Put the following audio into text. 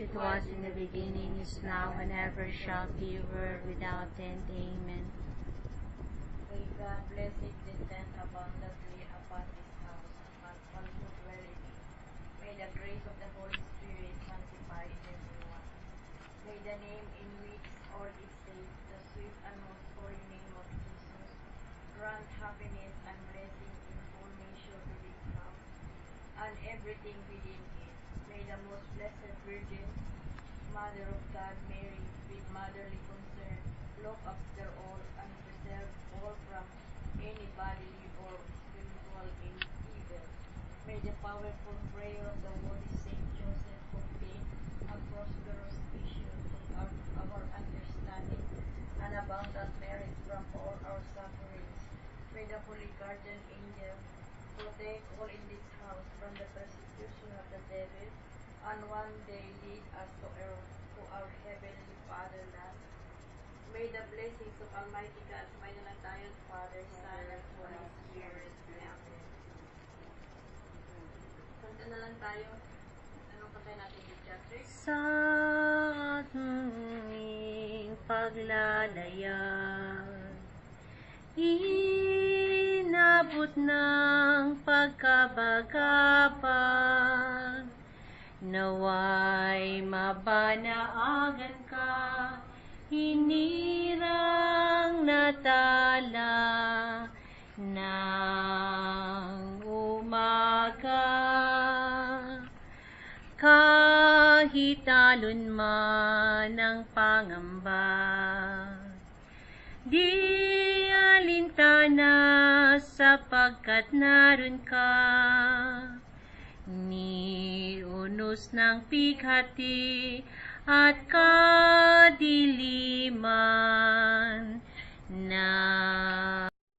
it was in the beginning, is now, and ever shall be, world without end. Amen. May God blessing descend abundantly upon this house, upon all who dwell in it. May the grace of the Holy Spirit sanctify everyone. May the name in which all is saved, the sweet and most holy name of Jesus, grant happiness and blessing in full measure to this house and everything within it. May the most blessed Virgin, Mother of God, Mary, with motherly concern, look after all and preserve all from any bodily or spiritual evil. May the powerful prayer of the Holy Saint Joseph obtain a prosperous issue to our understanding and abundant merit from all our sufferings. May the Holy Guardian Angel protect all in this house from the persecution of the devil, and one day lead us to our heavenly fatherland. May the blessings of Almighty God, sumayin na lang tayo, Father, Son, and Holy Spirit. Amen. Kanta na lang tayo. Anong kantay natin, Beatrice? Sa ating paglalayag, inabot ng pagkabagabag, naway mabanaagan ka, hinirang natala ng umaga. Kahit alon man ang pangamba, di alintana sapagkat naroon ka, ni unos ng pighati at kadiliman,